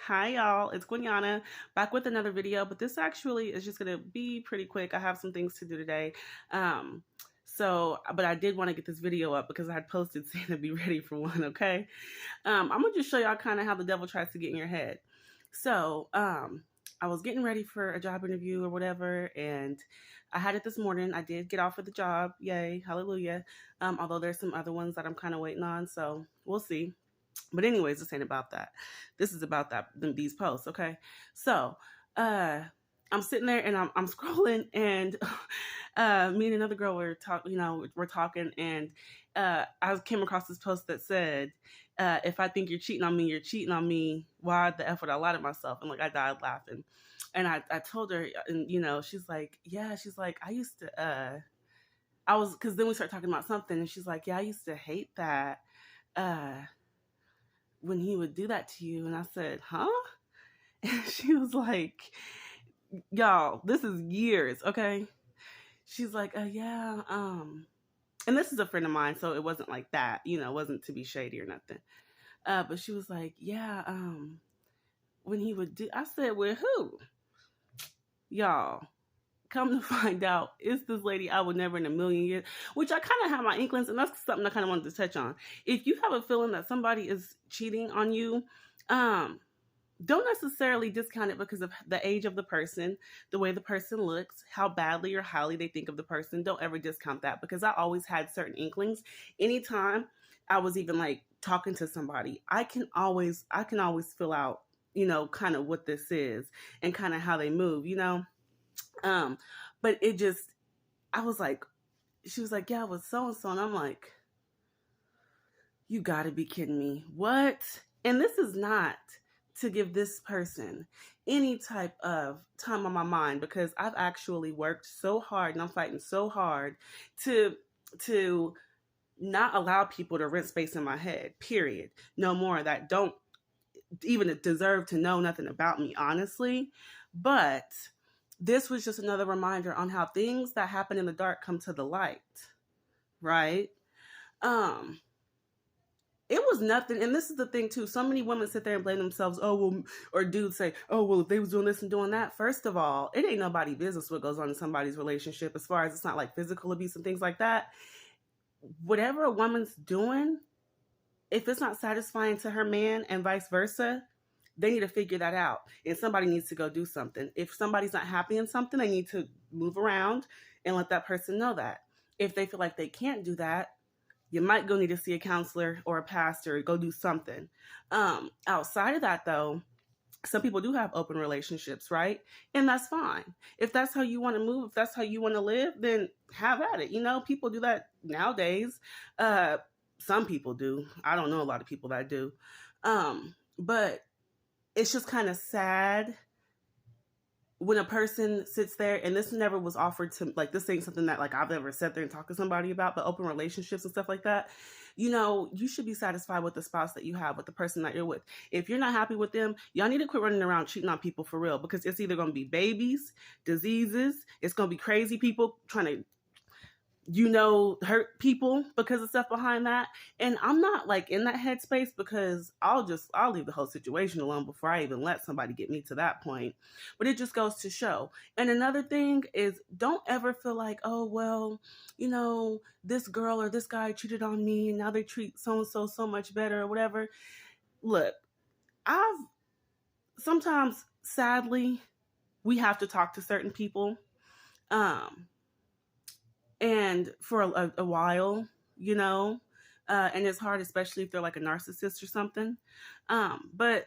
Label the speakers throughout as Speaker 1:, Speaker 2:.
Speaker 1: Hi y'all, it's Gwinyana back with another video, but this actually is just gonna be pretty quick. I have some things to do today. But I did want to get this video up because I had posted saying to be ready for one, okay? I'm gonna just show y'all kind of how the devil tries to get in your head. I was getting ready for a job interview or whatever, and I had it this morning. I did get offered the job, yay, hallelujah. Although there's some other ones that I'm kind of waiting on, so we'll see. But anyways, this ain't about that. This is about these posts, okay? So, uh, I'm sitting there and I'm scrolling, and me and another girl we're talking, and I came across this post that said, "If I think you're cheating on me, you're cheating on me. Why the f would I lie to myself?" And like I died laughing, and I told her, and she's like, "Yeah," she's like, "I used to I was," because then we started talking about something, and she's like, "Yeah, I used to hate that." Uh, when he would do that to you. And I said, huh? And she was like, y'all, this is years, okay? She's like, yeah, and this is a friend of mine, so it wasn't like that, it wasn't to be shady or nothing. But she was like, yeah, when he would do, I said, with who? Y'all, come to find out, it's this lady I would never in a million years, which I kind of have my inklings, and that's something I kind of wanted to touch on. If you have a feeling that somebody is cheating on you, don't necessarily discount it because of the age of the person, the way the person looks, how badly or highly they think of the person. Don't ever discount that, because I always had certain inklings. Anytime I was even like talking to somebody, I can always feel out, kind of what this is and kind of how they move, Um, but it just, I was like, she was like, yeah, it was so and so, and I'm like, you got to be kidding me. What? And this is not to give this person any type of time on my mind, because I've actually worked so hard and I'm fighting so hard to not allow people to rent space in my head. Period. No more of that. Don't even deserve to know nothing about me, honestly. But this was just another reminder on how things that happen in the dark come to the light, right? Um, it was nothing. And this is the thing too. So many women sit there and blame themselves. Oh, well, or dudes say, oh, well, if they was doing this and doing that. First of all, it ain't nobody's business what goes on in somebody's relationship, as far as it's not like physical abuse and things like that. Whatever a woman's doing, if it's not satisfying to her man and vice versa, they need to figure that out. And somebody needs to go do something. If somebody's not happy in something, they need to move around and let that person know that. If they feel like they can't do that, you might go need to see a counselor or a pastor, go do something. Outside of that, though, some people do have open relationships, right? And that's fine. If that's how you want to move, if that's how you want to live, then have at it. People do that nowadays. Some people do. I don't know a lot of people that do. But it's just kind of sad when a person sits there, and this never was offered to, like, this ain't something that like I've ever sat there and talked to somebody about, but open relationships and stuff like that, you should be satisfied with the spouse that you have, with the person that you're with. If you're not happy with them, y'all need to quit running around cheating on people for real, because it's either going to be babies, diseases, it's going to be crazy people trying to hurt people because of stuff behind that. And I'm not like in that headspace, because I'll leave the whole situation alone before I even let somebody get me to that point. But it just goes to show. And another thing is, don't ever feel like, oh, well, this girl or this guy cheated on me and now they treat so-and-so so much better or whatever. Look, sometimes, sadly, we have to talk to certain people. And for a while, and it's hard, especially if they're like a narcissist or something. But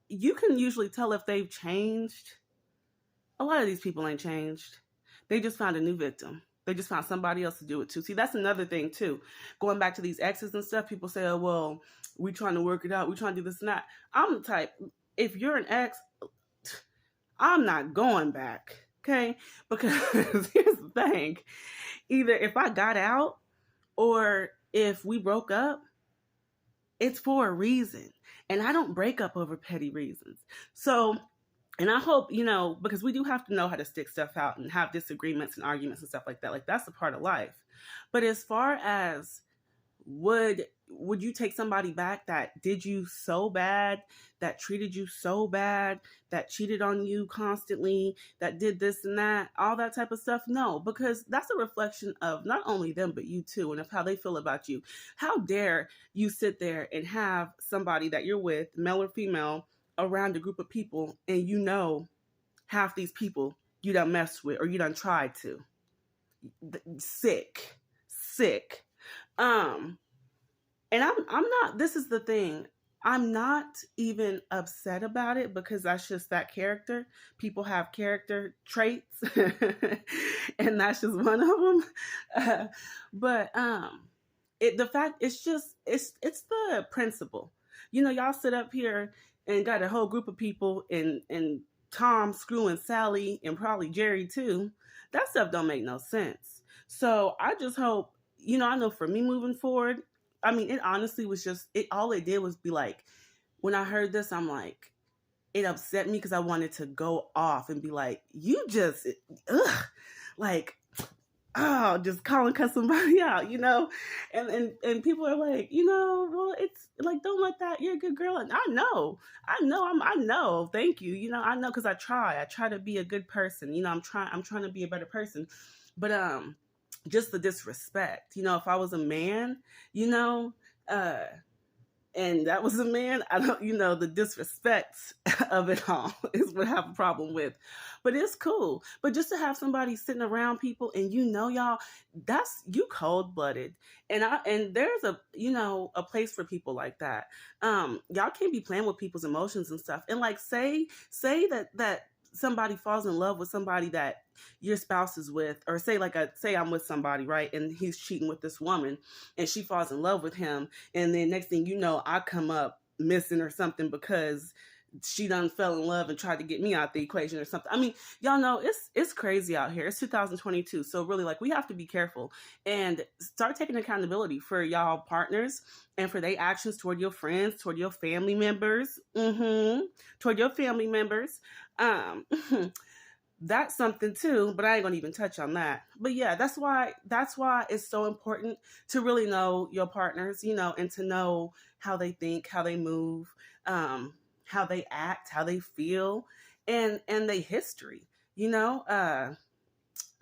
Speaker 1: you can usually tell if they've changed. A lot of these people ain't changed. They just found a new victim. They just found somebody else to do it to. See, that's another thing too. Going back to these exes and stuff, people say, oh, well, we trying to work it out. We trying to do this and that. I'm the type, if you're an ex, I'm not going back. Okay? Because here's the thing. Either if I got out or if we broke up, it's for a reason. And I don't break up over petty reasons. So, and I hope, because we do have to know how to stick stuff out and have disagreements and arguments and stuff like that. Like, that's a part of life. But as far as would you take somebody back that did you so bad, that treated you so bad, that cheated on you constantly, that did this and that, all that type of stuff? No, because that's a reflection of not only them but you too, and of how they feel about you. How dare you sit there and have somebody that you're with, male or female, around a group of people, and you know half these people you done messed with or you done tried to. Sick. Sick. um and I'm not, this is the thing, I'm not even upset about it because that's just that character. People have character traits and that's just one of them. But it, the fact, it's just, it's the principle. You know, y'all sit up here and got a whole group of people, and Tom screwing Sally and probably Jerry too. That stuff don't make no sense. So I just hope, you know, I know for me moving forward, I mean, it honestly was just, it, all it did was be like, when I heard this, I'm like, it upset me because I wanted to go off and be like, you just, ugh, like, oh, just call and cut somebody out, you know? And people are like, you know, well, it's like, don't let that, you're a good girl. And I know, thank you. You know, I know, because I try to be a good person. You know, I'm trying to be a better person. But, just the disrespect, you know, if I was a man, you know, uh, and that was a man, I don't, you know, the disrespect of it all is what I have a problem with. But it's cool. But just to have somebody sitting around people and you know, y'all, that's, you cold blooded. And there's a, you know, a place for people like that. Y'all can't be playing with people's emotions and stuff. And like say that somebody falls in love with somebody that your spouse is with, or say I'm with somebody, right, and he's cheating with this woman and she falls in love with him, and then next thing you know, I come up missing or something because she done fell in love and tried to get me out the equation or something. I mean, y'all know it's crazy out here. It's 2022. So really, like, we have to be careful and start taking accountability for y'all partners and for their actions toward your friends, toward your family members, toward your family members. Um that's something too, but I ain't gonna even touch on that. But yeah, that's why it's so important to really know your partners, you know, and to know how they think, how they move, how they act, how they feel, and their history, you know.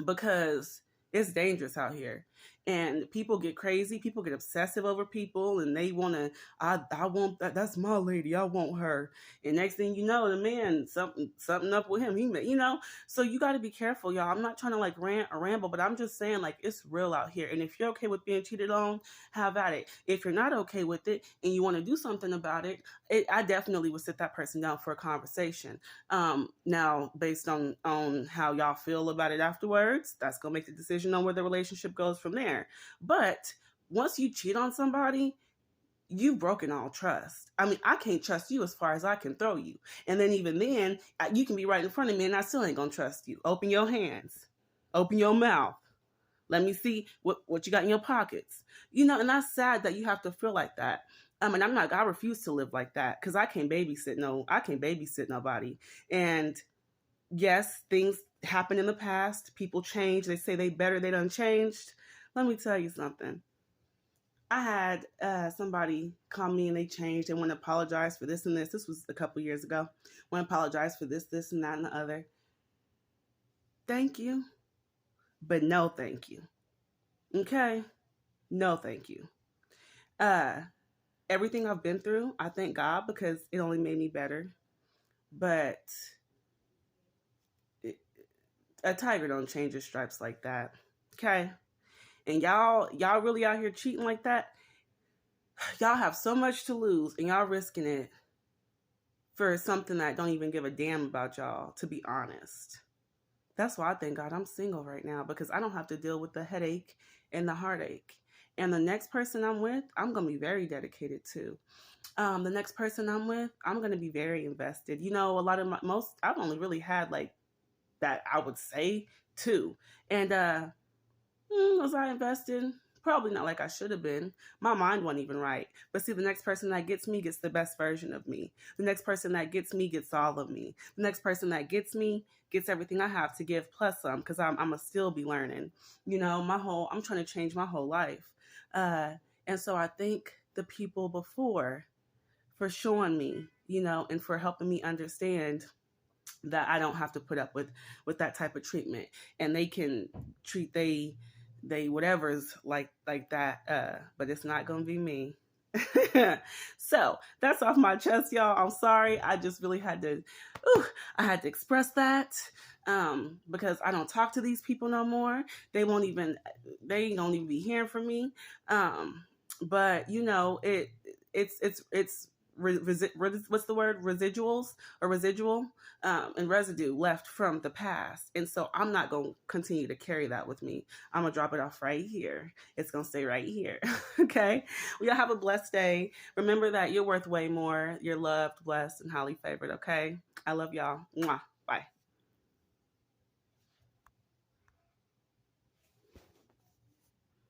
Speaker 1: Because it's dangerous out here, and people get crazy, people get obsessive over people, and they want to, I want that, that's my lady, I want her. And next thing you know, the man, something up with him, he may, you know. So you got to be careful, y'all. I'm not trying to like rant or ramble, but I'm just saying, like, it's real out here. And if you're okay with being cheated on, have at it. If you're not okay with it and you want to do something about it, I definitely would sit that person down for a conversation. Now, based on how y'all feel about it afterwards, that's gonna make the decision on where the relationship goes from there. But once you cheat on somebody, you've broken all trust. I mean, I can't trust you as far as I can throw you. And then even then, you can be right in front of me and I still ain't gonna trust you. Open your hands, open your mouth. Let me see what you got in your pockets. You know, and that's sad that you have to feel like that. And I refuse to live like that because I can't babysit nobody. And yes, things happen in the past. People change. They say they done changed. Let me tell you something. I had somebody call me and they changed. They want to apologize for this and this. This was a couple years ago. Want to apologize for this, and that, and the other. Thank you, but no thank you. Okay? No thank you. Uh, Everything I've been through, I thank God because it only made me better. But it, a tiger don't change his stripes like that. Okay? And y'all really out here cheating like that? Y'all have so much to lose and y'all risking it for something that don't even give a damn about y'all, to be honest. That's why I thank God I'm single right now, because I don't have to deal with the headache and the heartache. And the next person I'm with, I'm going to be very dedicated to. The next person I'm with, I'm going to be very invested. You know, a lot of I've only really had like that, I would say, two. And was I invested? Probably not like I should have been. My mind wasn't even right. But see, the next person that gets me gets the best version of me. The next person that gets me gets all of me. The next person that gets me gets everything I have to give plus some, because I'm going to still be learning. You know, I'm trying to change my whole life. And so I thank the people before for showing me, and for helping me understand that I don't have to put up with that type of treatment, and they can treat they whatever's like that, but it's not gonna be me. So that's off my chest, y'all. I'm sorry. I just really had to, I had to express that, because I don't talk to these people no more. They don't even be hearing from me. But it's what's the word, residuals or residual, and residue left from the past, and so I'm not going to continue to carry that with me. I'm going to drop it off right here. It's going to stay right here. Okay, well, y'all have a blessed day. Remember that you're worth way more. You're loved, blessed, and highly favored. Okay, I love y'all. Mwah. Bye.